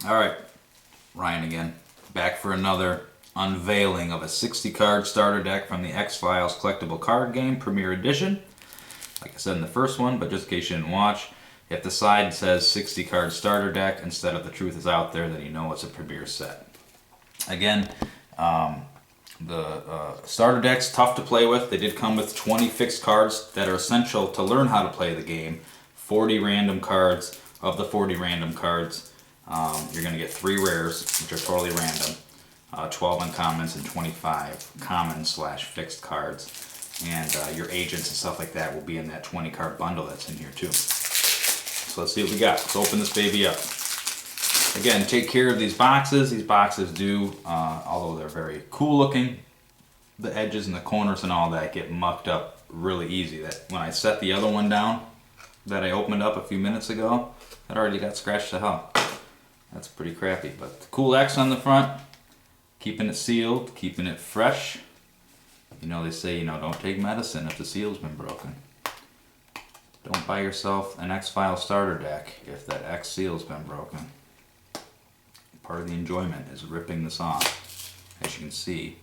Alright, Ryan again. Back for another unveiling of a 60 card starter deck from the X-Files collectible card game, Premier Edition. Like I said in the first one, but just in case you didn't watch, if the side says 60 card starter deck instead of the truth is out there, then you know it's a Premier set. Again, the starter deck's tough to play with. They did come with 20 fixed cards that are essential to learn how to play the game. 40 random cards. Of the 40 random cards, you're going to get 3 rares, which are totally random, 12 uncommons, and 25 common/fixed cards. And your agents and stuff like that will be in that 20 card bundle that's in here too. So let's see what we got. Let's open this baby up. Again, take care of these boxes. These boxes do, although they're very cool looking, the edges and the corners and all that get mucked up really easy. That when I set the other one down that I opened up a few minutes ago, it already got scratched to hell. That's pretty crappy. But the cool X on the front, keeping it sealed, keeping it fresh. You know, they say, don't take medicine if the seal's been broken. Don't buy yourself an X-File starter deck if that X seal's been broken. Part of the enjoyment is ripping this off. As you can see,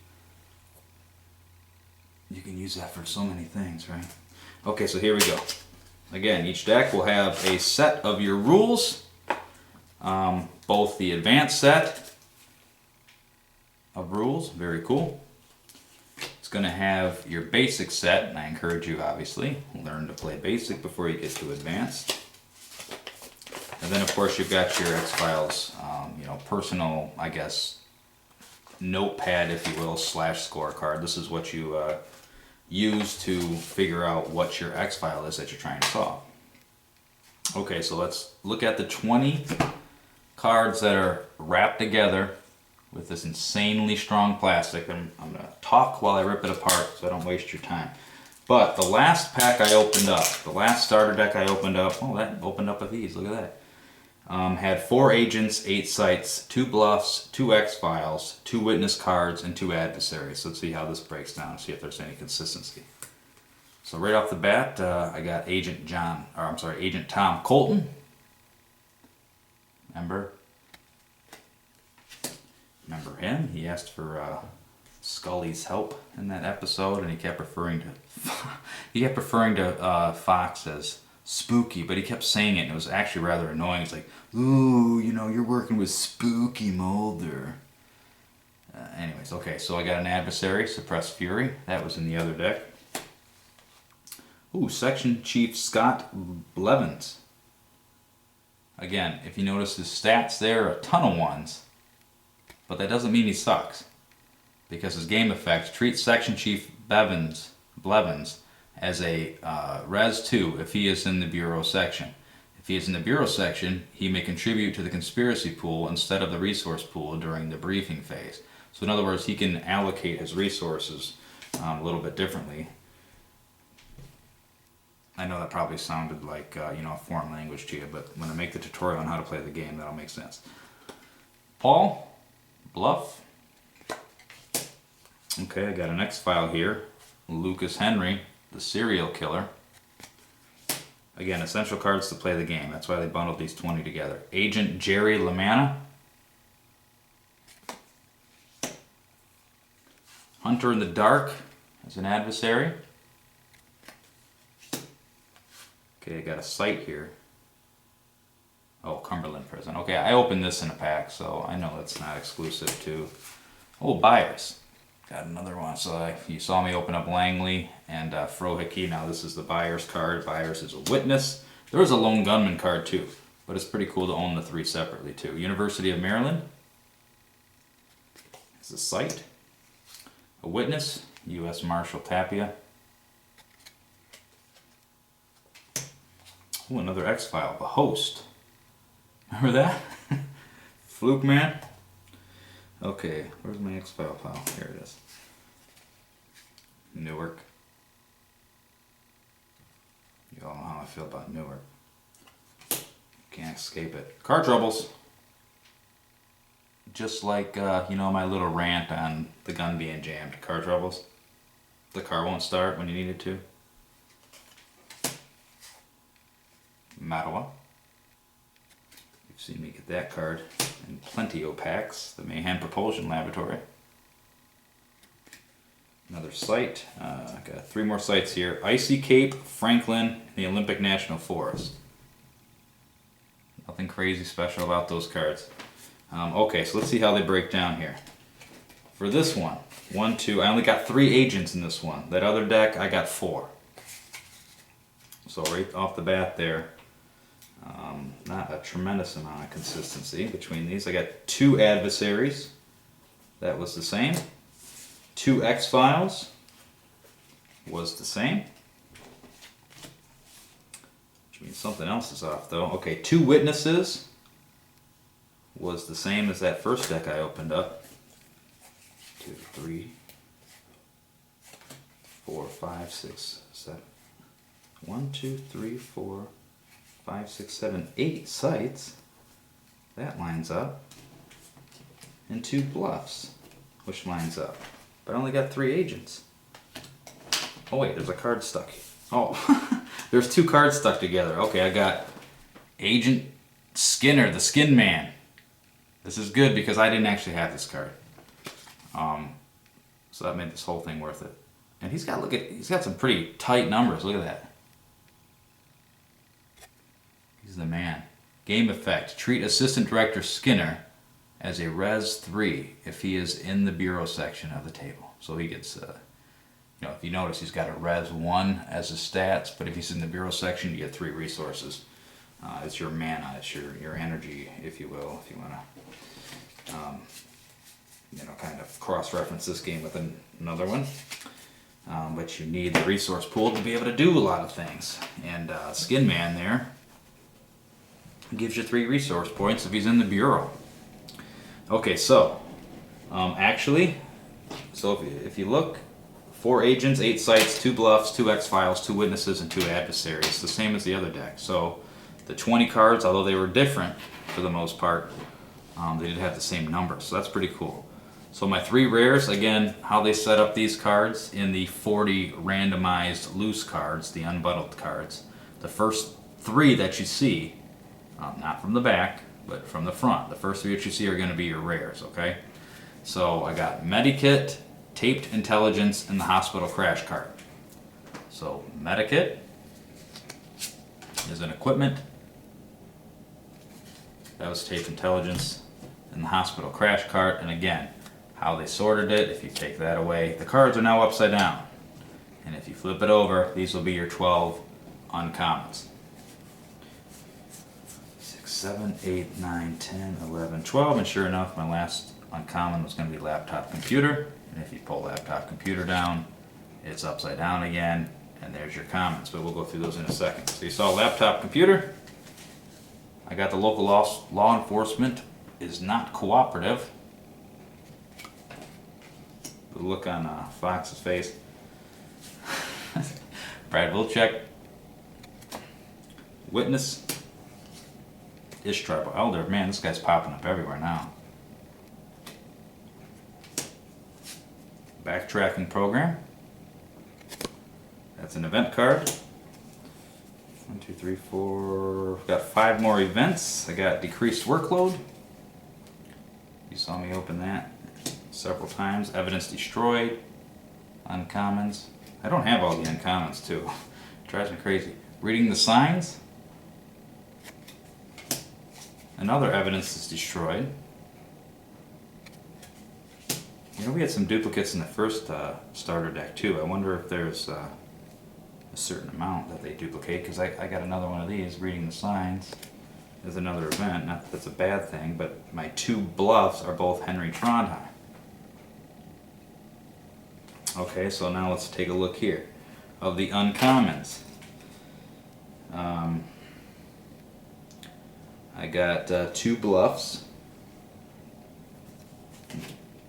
you can use that for so many things, right? Okay, so here we go. Again, each deck will have a set of your rules, both the advanced set of rules, very cool. It's going to have your basic set, and I encourage you, obviously, learn to play basic before you get to advanced. And then, of course, you've got your X-Files, personal, I guess, notepad, if you will, / scorecard. This is what you use to figure out what your X-File is that you're trying to solve. Okay, so let's look at the 20 cards that are wrapped together with this insanely strong plastic. I'm going to talk while I rip it apart so I don't waste your time. But the last pack I opened up, the last starter deck I opened up, oh, that opened up with ease, look at that. Had 4 agents, 8 sites, 2 bluffs, 2 X-Files, 2 witness cards, and 2 adversaries. So let's see how this breaks down, see if there's any consistency. So right off the bat, I got Agent Tom Colton. Remember him? He asked for Scully's help in that episode, and he kept referring to Fox as Spooky, but he kept saying it, and it was actually rather annoying. It's like, ooh, you're working with Spooky Mulder. Anyways, okay, so I got an adversary, Suppressed Fury. That was in the other deck. Ooh, Section Chief Scott Blevins. Again, if you notice his stats there, a ton of 1s, but that doesn't mean he sucks, because his game effect treats Section Chief Blevins as a Res 2 if he is in the Bureau section. If he is in the Bureau section, he may contribute to the conspiracy pool instead of the resource pool during the briefing phase. So in other words, he can allocate his resources a little bit differently. I know that probably sounded like a foreign language to you, but when I make the tutorial on how to play the game, that'll make sense. Paul, Bluff. Okay, I got an X-File here. Lucas Henry, the serial killer. Again, essential cards to play the game. That's why they bundled these 20 together. Agent Jerry LaManna. Hunter in the Dark as an adversary. Okay, I got a site here. Oh, Cumberland Prison. Okay, I opened this in a pack, so I know it's not exclusive to... Oh, Byers. Got another one. So you saw me open up Langley and Frohickey. Now this is the Byers card. Byers is a witness. There is a lone gunman card too, but it's pretty cool to own the 3 separately too. University of Maryland is a site. A witness, U.S. Marshal Tapia. Ooh, another X-File, the host. Remember that? Fluke Man. Okay, where's my X-File file? Here it is. Newark. You all know how I feel about Newark. Can't escape it. Car troubles. Just like, my little rant on the gun being jammed. Car troubles. The car won't start when you need it to. Mattawa. See me get that card in plenty packs. The Mayhem Propulsion Laboratory. Another site. Got 3 more sites here. Icy Cape, Franklin, and the Olympic National Forest. Nothing crazy special about those cards. Okay, so let's see how they break down here. For this one, 1, 2, I only got 3 agents in this one. That other deck, I got 4. So right off the bat there, not a tremendous amount of consistency between these. I got 2 adversaries. That was the same. 2 X-Files was the same. Which means something else is off though. Okay, 2 Witnesses was the same as that first deck I opened up. 2, 3, 4, 5, 6, 7. 1, 2, 3, 4, 5, 6, 7, 8 sites. That lines up. And 2 Bluffs, which lines up. But I only got 3 agents. Oh wait, there's a card stuck. Oh, there's 2 cards stuck together. Okay, I got Agent Skinner, the Skin Man. This is good because I didn't actually have this card. So that made this whole thing worth it. And he's got some pretty tight numbers. Look at that. He's the man. Game effect. Treat Assistant Director Skinner as a Res 3 if he is in the Bureau section of the table. So he gets, if you notice, he's got a Res 1 as his stats, but if he's in the Bureau section, you get 3 resources. It's your mana, it's your energy, if you will, if you want to, kind of cross-reference this game with another one. But you need the resource pool to be able to do a lot of things. And Skin Man there gives you 3 resource points if he's in the Bureau. Okay, so if you look, 4 agents, 8 sites, 2 bluffs, 2 X-Files, 2 witnesses, and 2 adversaries. The same as the other deck. So the 20 cards, although they were different for the most part, they did have the same number. So that's pretty cool. So my 3 rares, again, how they set up these cards in the 40 randomized loose cards, the unbundled cards. The first 3 that you see, not from the back, but from the front. The first 3 that you see are going to be your rares, okay? So I got Medikit, Taped Intelligence, and the Hospital Crash card. So Medikit is an equipment. That was Taped Intelligence and the Hospital Crash card. And again, how they sorted it, if you take that away, the cards are now upside down. And if you flip it over, these will be your 12 uncommons. 6, 7, 8, 9, 10, 11, 12. And sure enough, my last uncommon was going to be Laptop Computer. And if you pull Laptop Computer down, it's upside down again. And there's your commons. But we'll go through those in a second. So you saw Laptop Computer. I got the local law enforcement is not cooperative. The look on Fox's face. Brad Wilczek. Witness. Ish Tribal Elder. Man, this guy's popping up everywhere now. Backtracking Program. That's an event card. 1, 2, 3, 4. Got 5 more events. I got Decreased Workload. You saw me open that several times. Evidence Destroyed. Uncommons. I don't have all the uncommons too. It drives me crazy. Reading the Signs. Another Evidence is Destroyed. We had some duplicates in the first starter deck too. I wonder if there's a certain amount that they duplicate, because I got another one of these. Reading the Signs is another event. Not that that's a bad thing, but my 2 bluffs are both Henry Trondheim. Okay, so now let's take a look here. Of the uncommons, I got 2 bluffs,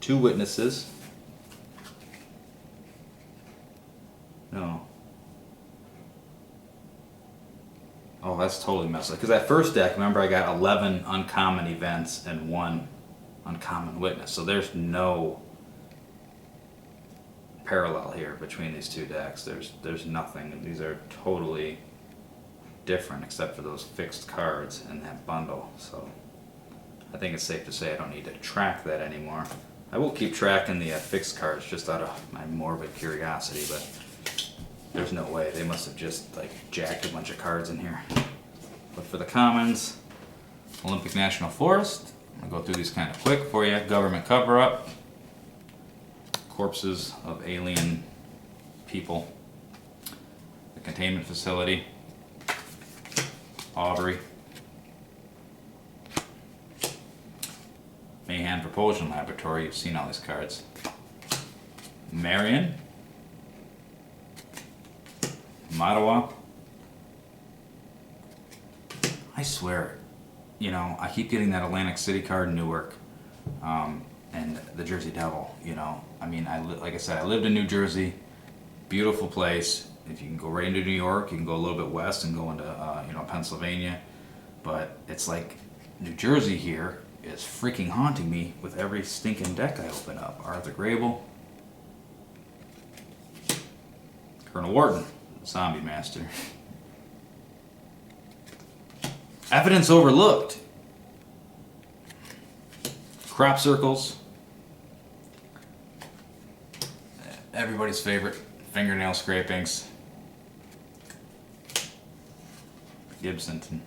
2 witnesses. No. Oh, that's totally messed up. Because that first deck, remember, I got 11 uncommon events and 1 uncommon witness. So there's no parallel here between these 2 decks. There's nothing. These are totally different except for those fixed cards in that bundle. So I think it's safe to say I don't need to track that anymore. I will keep tracking the fixed cards just out of my morbid curiosity, but there's no way. They must have just like jacked a bunch of cards in here. But for the commons, Olympic National Forest, I'm gonna go through these kind of quick for you. Government cover-up, corpses of alien people, the containment facility, Aubrey, Mahan Propulsion Laboratory, you've seen all these cards, Marion, Mattawa. I swear, you know, I keep getting that Atlantic City card in Newark, and the Jersey Devil, you know. I mean, like I said, I lived in New Jersey, beautiful place. If you can go right into New York, you can go a little bit west and go into, you know, Pennsylvania. But it's like New Jersey here is freaking haunting me with every stinking deck I open up. Arthur Grable, Colonel Wharton, Zombie Master. Evidence overlooked. Crop circles. Everybody's favorite, fingernail scrapings. Gibson.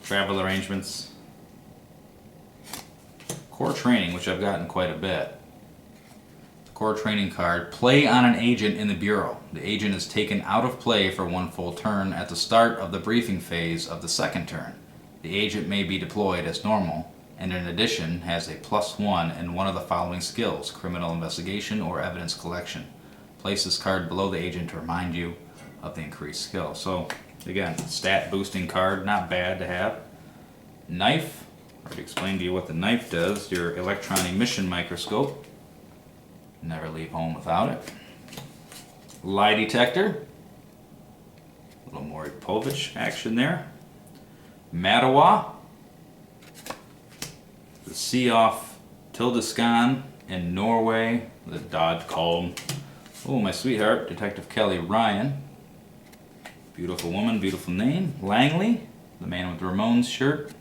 Travel arrangements. Core training, which I've gotten quite a bit. The core training card. Play on an agent in the Bureau. The agent is taken out of play for one full turn at the start of the briefing phase of the second turn. The agent may be deployed as normal, and in addition has a +1 in one of the following skills: criminal investigation or evidence collection. Place this card below the agent to remind you of the increased skill. So again, stat boosting card, not bad to have. Knife, I already explained to you what the knife does. Your electron emission microscope, never leave home without it. Lie detector, a little more Povich action there. Mattawa, the Sea off Tildescan in Norway, the Dodd Colm. Oh, my sweetheart, Detective Kelly Ryan. Beautiful woman, beautiful name. Langley, the man with the Ramones shirt.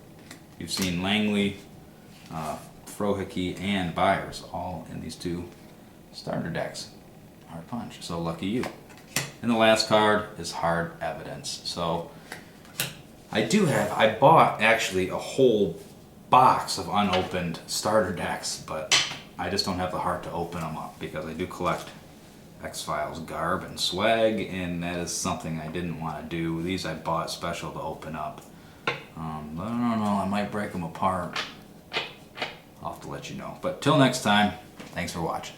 You've seen Langley, Frohickey, and Byers all in these two starter decks. Hard punch, so lucky you. And the last card is hard evidence. So I bought actually a whole box of unopened starter decks, but I just don't have the heart to open them up because I do collect X-Files garb and swag, and that is something I didn't want to do. These I bought special to open up. But I don't know, I might break them apart. I'll have to let you know. But till next time, thanks for watching.